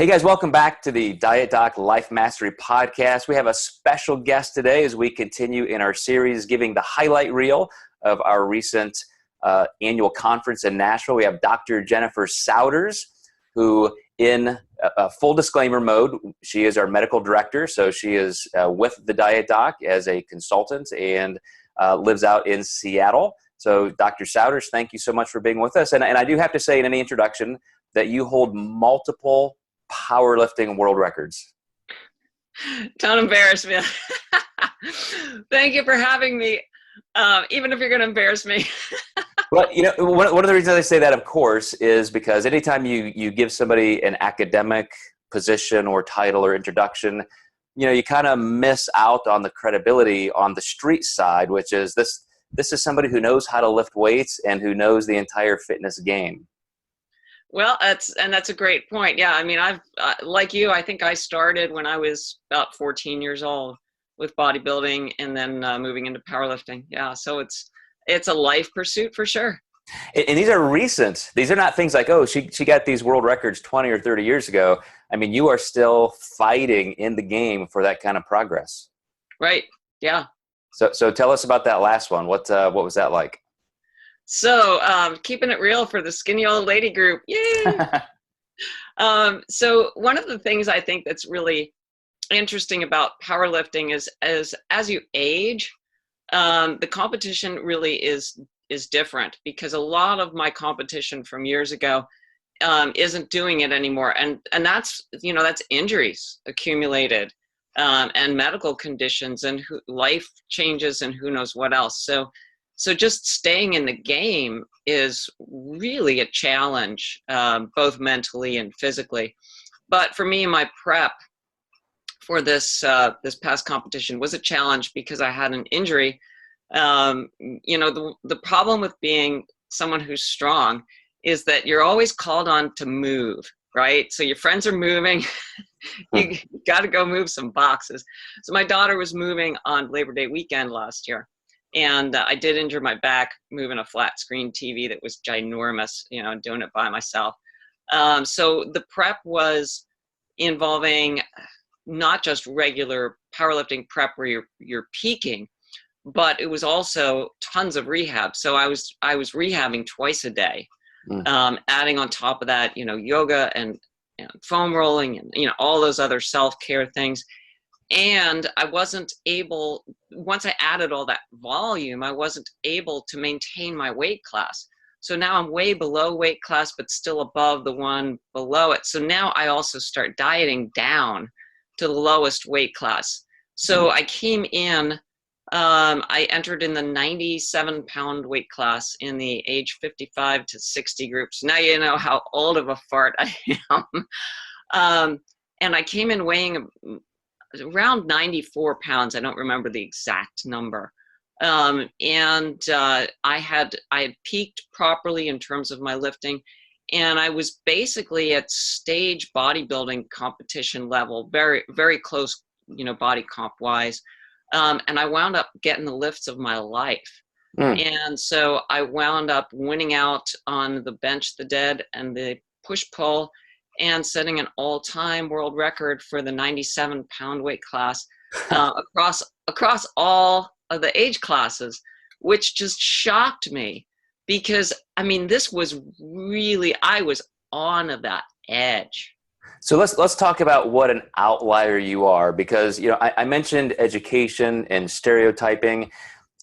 Hey guys, welcome back to the Diet Doc Life Mastery Podcast. We have a special guest today as we continue in our series giving the highlight reel of our recent annual conference in Nashville. We have Dr. Jennifer Souders, who in a full disclaimer mode, she is our medical director. So she is with the Diet Doc as a consultant and lives out in Seattle. So Dr. Souders, thank you so much for being with us. And I do have to say in any introduction that you hold multiple powerlifting world records. Don't embarrass me. Thank you for having me, even if you're going to embarrass me. Well, you know, one of the reasons I say that, of course, is because anytime you give somebody an academic position or title or introduction, you know, you kind of miss out on the credibility on the street side, which is this is somebody who knows how to lift weights and who knows the entire fitness game. Well, that's a great point. Yeah, I mean, I've like you, I think I started when I was about 14 years old with bodybuilding, and then moving into powerlifting. Yeah, so it's a life pursuit for sure. And these are recent. These are not things like, oh, she got these world records 20 or 30 years ago. I mean, you are still fighting in the game for that kind of progress. Right. Yeah. So tell us about that last one. What was that like? So keeping it real for the skinny old lady group. Yay! So one of the things I think that's really interesting about powerlifting is as you age, the competition really is different, because a lot of my competition from years ago isn't doing it anymore. And that's, you know, that's injuries accumulated and medical conditions and life changes and who knows what else. So just staying in the game is really a challenge, both mentally and physically. But for me, my prep for this past competition was a challenge because I had an injury. You know, the problem with being someone who's strong is that you're always called on to move, right? So your friends are moving. You got to go move some boxes. So my daughter was moving on Labor Day weekend last year. And I did injure my back moving a flat screen TV that was ginormous, you know, doing it by myself. So the prep was involving not just regular powerlifting prep where you're peaking, but it was also tons of rehab. So I was rehabbing twice a day, adding on top of that, you know, yoga and foam rolling and, you know, all those other self-care things. And I wasn't able, once I added all that volume, I wasn't able to maintain my weight class. So now I'm way below weight class, but still above the one below it. So now I also start dieting down to the lowest weight class. So I came in, I entered in the 97-pound weight class in the age 55 to 60 groups. Now you know how old of a fart I am. And I came in weighing around 94 pounds. I don't remember the exact number. I had peaked properly in terms of my lifting, and I was basically at stage bodybuilding competition level, very, very close, you know, body comp wise. And I wound up getting the lifts of my life. And so I wound up winning out on the bench, the dead, and the push pull, and setting an all-time world record for the 97-pound weight class across all of the age classes, which just shocked me because, I mean, this was really, I was on that edge. So let's talk about what an outlier you are, because, you know, I mentioned education and stereotyping,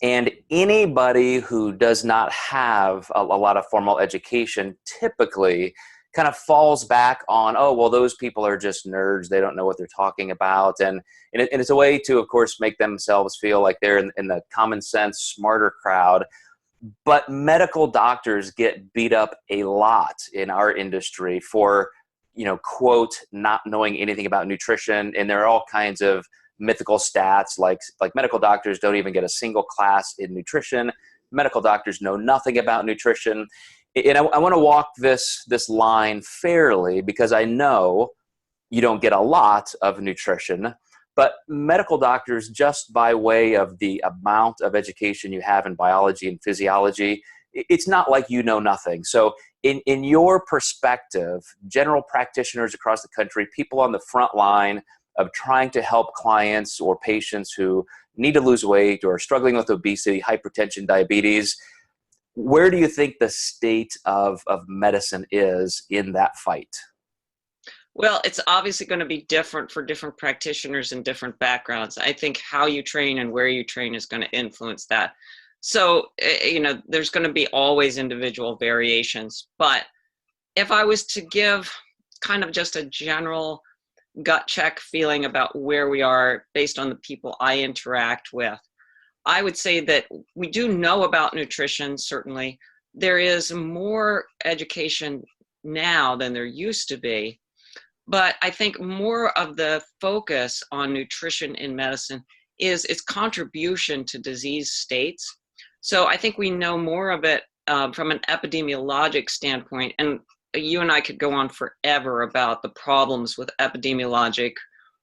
and anybody who does not have a lot of formal education typically kind of falls back on, oh, well, those people are just nerds. They don't know what they're talking about. And it's a way to, of course, make themselves feel like they're in the common sense, smarter crowd. But medical doctors get beat up a lot in our industry for, you know, quote, not knowing anything about nutrition. And there are all kinds of mythical stats, like medical doctors don't even get a single class in nutrition. Medical doctors know nothing about nutrition. And I want to walk this line fairly, because I know you don't get a lot of nutrition, but medical doctors, just by way of the amount of education you have in biology and physiology, it's not like you know nothing. So in your perspective, general practitioners across the country, people on the front line of trying to help clients or patients who need to lose weight or are struggling with obesity, hypertension, diabetes, where do you think the state of medicine is in that fight? Well, it's obviously going to be different for different practitioners and different backgrounds. I think how you train and where you train is going to influence that. So, there's going to be always individual variations. But if I was to give kind of just a general gut check feeling about where we are based on the people I interact with, I would say that we do know about nutrition, certainly. There is more education now than there used to be. But I think more of the focus on nutrition in medicine is its contribution to disease states. So I think we know more of it from an epidemiologic standpoint. And you and I could go on forever about the problems with epidemiologic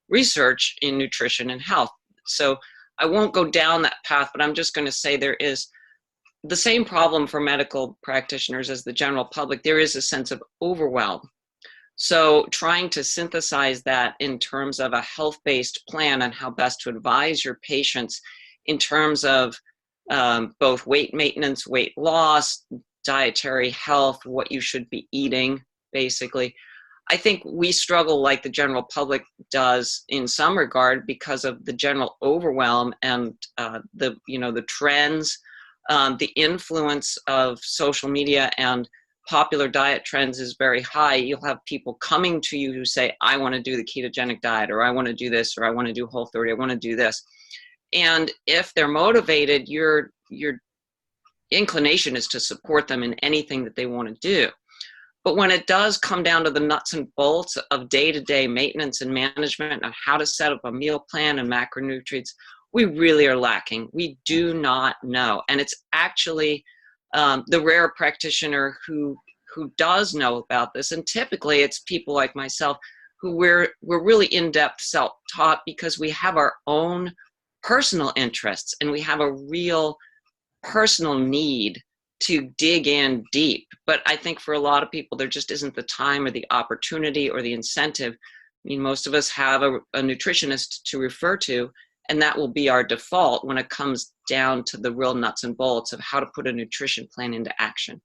research in nutrition and health. So I won't go down that path, but I'm just going to say there is the same problem for medical practitioners as the general public. There is a sense of overwhelm. So trying to synthesize that in terms of a health-based plan and how best to advise your patients in terms of both weight maintenance, weight loss, dietary health, what you should be eating, basically. I think we struggle like the general public does in some regard because of the general overwhelm and the trends, the influence of social media and popular diet trends is very high. You'll have people coming to you who say, I want to do the ketogenic diet, or I want to do this, or I want to do Whole30, I want to do this. And if they're motivated, your inclination is to support them in anything that they want to do. But when it does come down to the nuts and bolts of day-to-day maintenance and management and how to set up a meal plan and macronutrients, we really are lacking. We do not know. And it's actually the rare practitioner who does know about this, and typically it's people like myself who we're really in-depth self-taught because we have our own personal interests and we have a real personal need to dig in deep. But I think for a lot of people there just isn't the time or the opportunity or the incentive. I mean, most of us have a nutritionist to refer to, and that will be our default when it comes down to the real nuts and bolts of how to put a nutrition plan into action.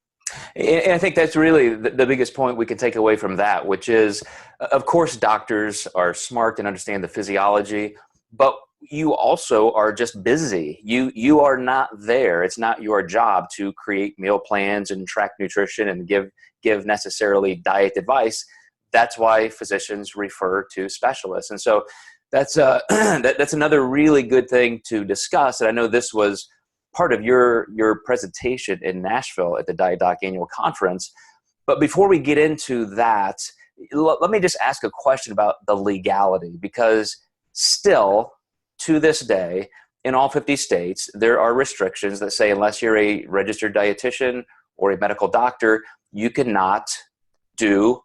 And I think that's really the biggest point we can take away from that, which is, of course, doctors are smart and understand the physiology, but you also are just busy. You are not there. It's not your job to create meal plans and track nutrition and give necessarily diet advice. That's why physicians refer to specialists. And so that's that's another really good thing to discuss. And I know this was part of your presentation in Nashville at the Diet Doc annual conference. But before we get into that, let me just ask a question about the legality, because still to this day in all 50 states, there are restrictions that say unless you're a registered dietitian or a medical doctor, you cannot do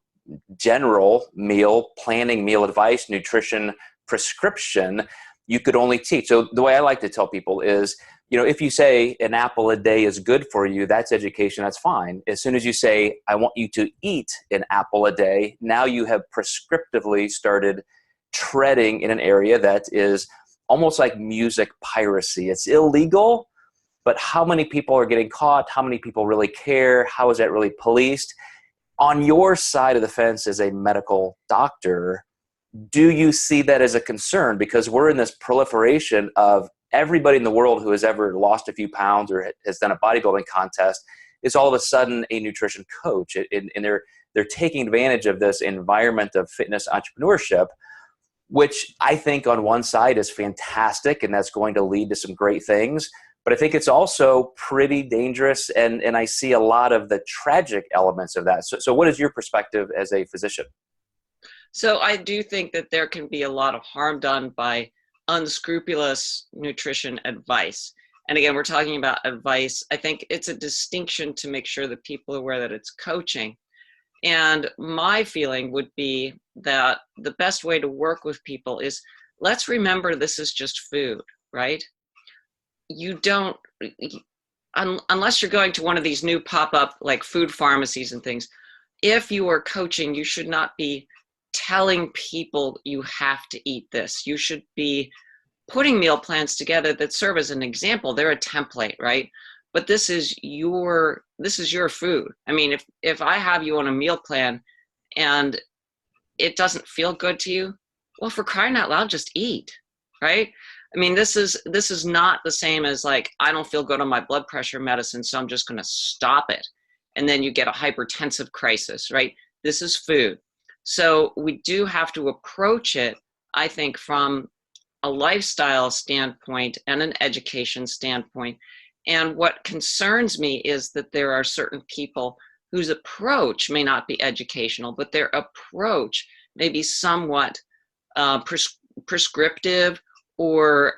general meal planning, meal advice, nutrition prescription. You could only teach. So the way I like to tell people is, if you say an apple a day is good for you, that's education, that's fine. As soon as you say, I want you to eat an apple a day, now you have prescriptively started treading in an area that is almost like music piracy. It's illegal, but how many people are getting caught? How many people really care? How is that really policed? On your side of the fence as a medical doctor, do you see that as a concern? Because we're in this proliferation of everybody in the world who has ever lost a few pounds or has done a bodybuilding contest is all of a sudden a nutrition coach. And they're taking advantage of this environment of fitness entrepreneurship, which I think on one side is fantastic, and that's going to lead to some great things. But I think it's also pretty dangerous, and I see a lot of the tragic elements of that. So what is your perspective as a physician? So I do think that there can be a lot of harm done by unscrupulous nutrition advice. And again, we're talking about advice. I think it's a distinction to make sure that people are aware that it's coaching. And my feeling would be that the best way to work with people is, let's remember this is just food, right? You don't, unless you're going to one of these new pop-up like food pharmacies and things, if you are coaching, you should not be telling people you have to eat this. You should be putting meal plans together that serve as an example. They're a template, right? But this is your food. I mean, if I have you on a meal plan and it doesn't feel good to you, well, for crying out loud, just eat, right? I mean, this is not the same as like, I don't feel good on my blood pressure medicine, so I'm just going to stop it. And then you get a hypertensive crisis, right? This is food. So we do have to approach it, I think, from a lifestyle standpoint and an education standpoint. And what concerns me is that there are certain people whose approach may not be educational, but their approach may be somewhat prescriptive or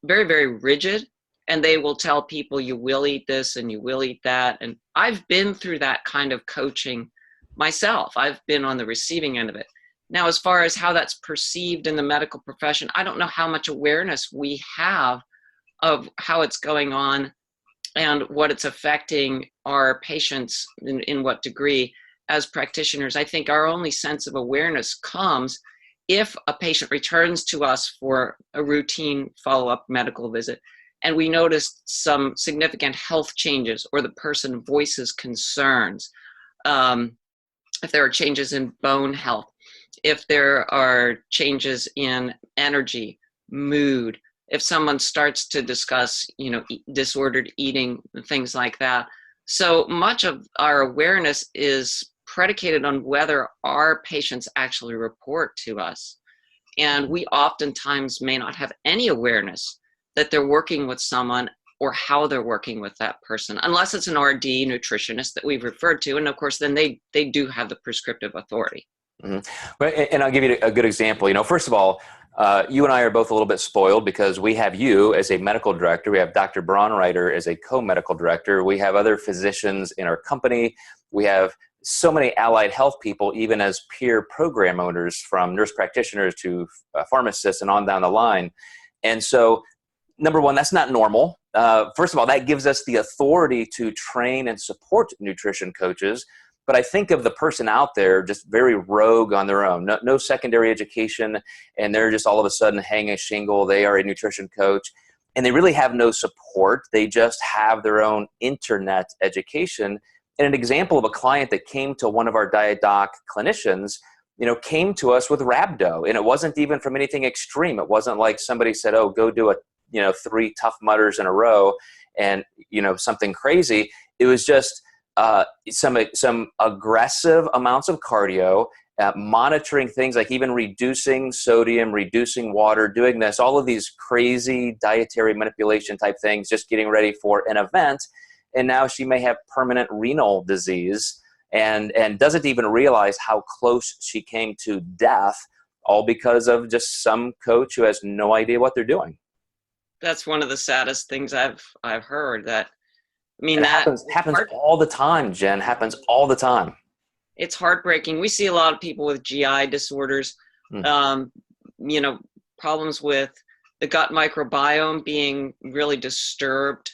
very, very rigid. And they will tell people you will eat this and you will eat that. And I've been through that kind of coaching myself. I've been on the receiving end of it. Now, as far as how that's perceived in the medical profession, I don't know how much awareness we have of how it's going on and what it's affecting our patients in what degree as practitioners. I think our only sense of awareness comes if a patient returns to us for a routine follow-up medical visit and we notice some significant health changes or the person voices concerns, if there are changes in bone health, if there are changes in energy, mood, if someone starts to discuss, disordered eating, things like that. So much of our awareness is predicated on whether our patients actually report to us. And we oftentimes may not have any awareness that they're working with someone or how they're working with that person, unless it's an RD nutritionist that we've referred to. And of course, then they do have the prescriptive authority. Mm-hmm. Right, and I'll give you a good example. First of all, you and I are both a little bit spoiled because we have you as a medical director. We have Dr. Braunreiter as a co-medical director. We have other physicians in our company. We have so many allied health people, even as peer program owners, from nurse practitioners to pharmacists and on down the line. And so, number one, that's not normal. First of all, that gives us the authority to train and support nutrition coaches. But I think of the person out there just very rogue on their own, no secondary education, and they're just all of a sudden hanging a shingle. They are a nutrition coach, and they really have no support. They just have their own internet education. And an example of a client that came to one of our diet doc clinicians, came to us with rhabdo, and it wasn't even from anything extreme. It wasn't like somebody said, "Oh, go do 3 Tough Mudders in a row," and something crazy. It was just some aggressive amounts of cardio, monitoring things like even reducing sodium, reducing water, doing this, all of these crazy dietary manipulation type things, just getting ready for an event. And now she may have permanent renal disease and doesn't even realize how close she came to death, all because of just some coach who has no idea what they're doing. That's one of the saddest things I've heard. It happens all the time, Jen. Happens all the time. It's heartbreaking. We see a lot of people with GI disorders, problems with the gut microbiome being really disturbed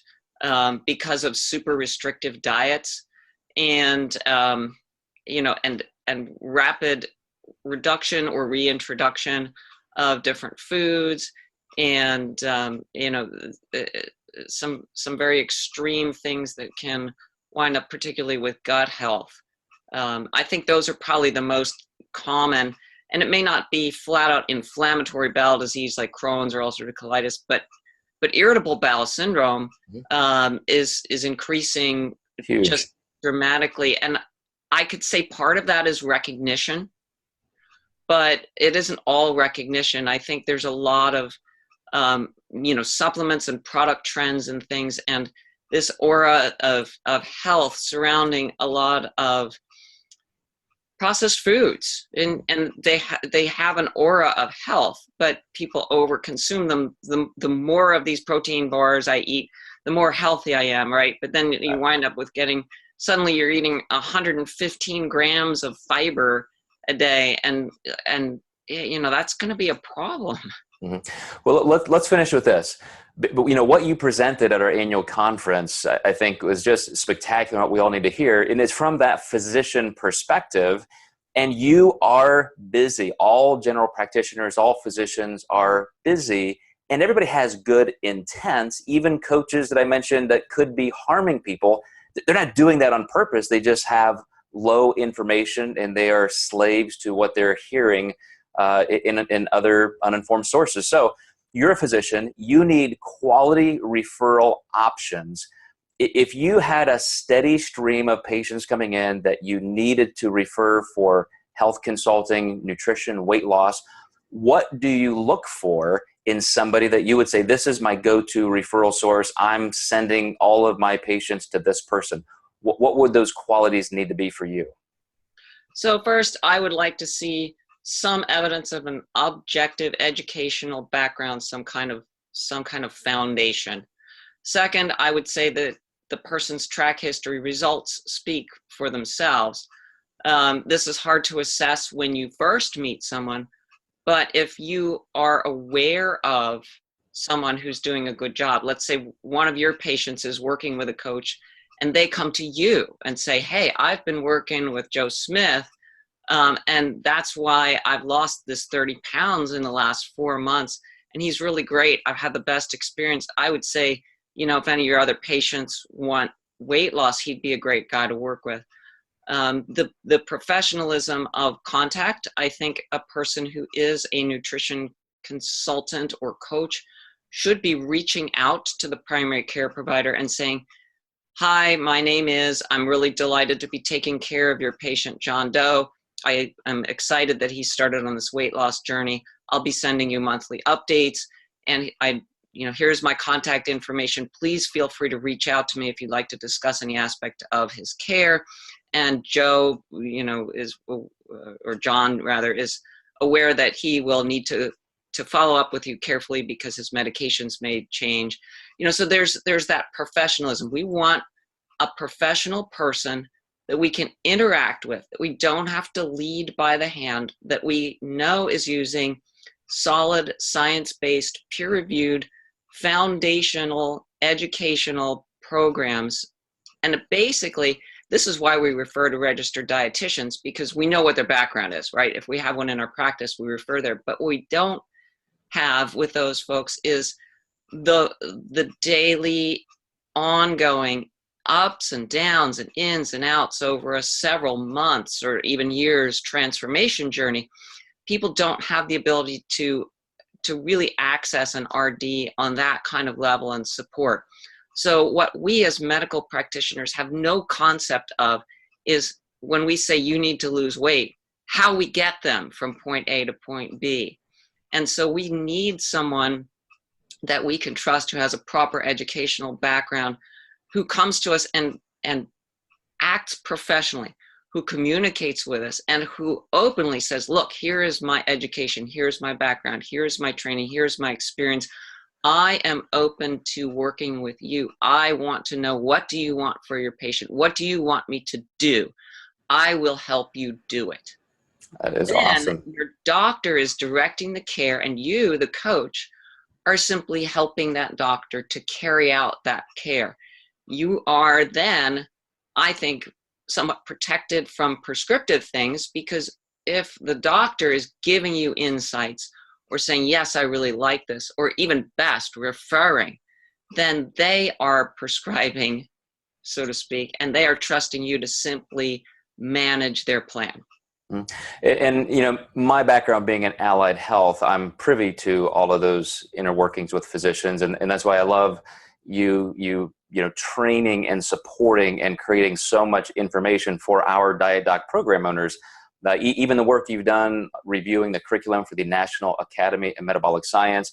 because of super restrictive diets, and and rapid reduction or reintroduction of different foods, and some very extreme things that can wind up particularly with gut health. I think those are probably the most common, and it may not be flat out inflammatory bowel disease like Crohn's or ulcerative colitis, but irritable bowel syndrome is increasing Huge. Just dramatically. And I could say part of that is recognition, but it isn't all recognition. I think there's a lot of supplements and product trends and things, and this aura of health surrounding a lot of processed foods, and they have an aura of health, but people overconsume them. The more of these protein bars I eat, the more healthy I am, right? But then you wind up with suddenly you're eating 115 grams of fiber a day, and that's going to be a problem. Mhm. Well, let's finish with this. But you know what you presented at our annual conference, I think was just spectacular. What we all need to hear, and it's from that physician perspective. And you are busy. All general practitioners, all physicians are busy, and everybody has good intent. Even coaches that I mentioned that could be harming people, they're not doing that on purpose. They just have low information, and they are slaves to what they're hearing in other uninformed sources. So you're a physician, you need quality referral options. If you had a steady stream of patients coming in that you needed to refer for health consulting, nutrition, weight loss, what do you look for in somebody that you would say, this is my go-to referral source, I'm sending all of my patients to this person? What would those qualities need to be for you? So first, I would like to see some evidence of an objective educational background, some kind of foundation. Second, I would say that the person's track history results speak for themselves. This is hard to assess when you first meet someone, but if you are aware of someone who's doing a good job, let's say one of your patients is working with a coach and they come to you and say, hey, I've been working with Joe Smith, and that's why I've lost this 30 pounds in the last 4 months. And he's really great. I've had the best experience. I would say, you know, if any of your other patients want weight loss, he'd be a great guy to work with. The professionalism of contact, I think a person who is a nutrition consultant or coach should be reaching out to the primary care provider and saying, hi, my name is, I'm really delighted to be taking care of your patient, John Doe. I am excited that he started on this weight loss journey. I'll be sending you monthly updates, and here's my contact information. Please feel free to reach out to me if you'd like to discuss any aspect of his care. And Joe, or John rather, is aware that he will need to follow up with you carefully because his medications may change. So there's that professionalism. We want a professional person that we can interact with, that we don't have to lead by the hand, that we know is using solid, science-based, peer-reviewed, foundational, educational programs. And basically, this is why we refer to registered dietitians, because we know what their background is, right? If we have one in our practice, we refer there. But what we don't have with those folks is the daily, ongoing ups and downs and ins and outs over a several months or even years transformation journey. People don't have the ability to really access an RD on that kind of level and support. So what we as medical practitioners have no concept of is when we say you need to lose weight, how we get them from point A to point B. And so we need someone that we can trust who has a proper educational background, who comes to us and acts professionally, who communicates with us, and who openly says, look, here is my education, here's my background, here's my training, here's my experience. I am open to working with you. I want to know, what do you want for your patient? What do you want me to do? I will help you do it. That is Then awesome. your doctor is directing the care, and you, the coach, are simply helping that doctor to carry out that care. You are then, I think, somewhat protected from prescriptive things, because if the doctor is giving you insights or saying, yes, I really like this, or even best, referring, then they are prescribing, so to speak, and they are trusting you to simply manage their plan. Mm. And my background being in allied health, I'm privy to all of those inner workings with physicians, and that's why I love you training and supporting and creating so much information for our Diet Doc program owners. Even the work you've done reviewing the curriculum for the National Academy of Metabolic Science,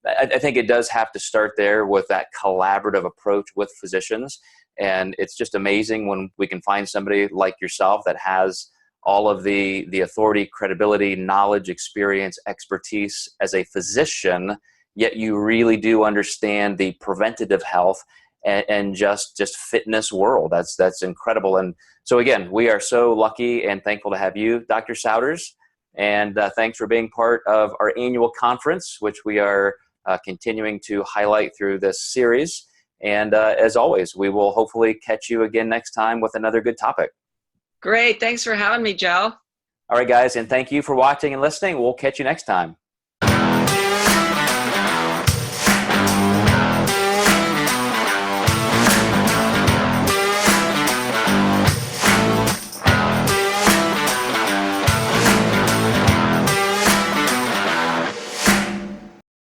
I think it does have to start there with that collaborative approach with physicians. And it's just amazing when we can find somebody like yourself that has all of the authority, credibility, knowledge, experience, expertise as a physician, yet you really do understand the preventative health and just fitness world. That's incredible. And so again, we are so lucky and thankful to have you, Dr. Souders. And thanks for being part of our annual conference, which we are continuing to highlight through this series. And as always, we will hopefully catch you again next time with another good topic. Great. Thanks for having me, Joe. All right, guys, and thank you for watching and listening. We'll catch you next time.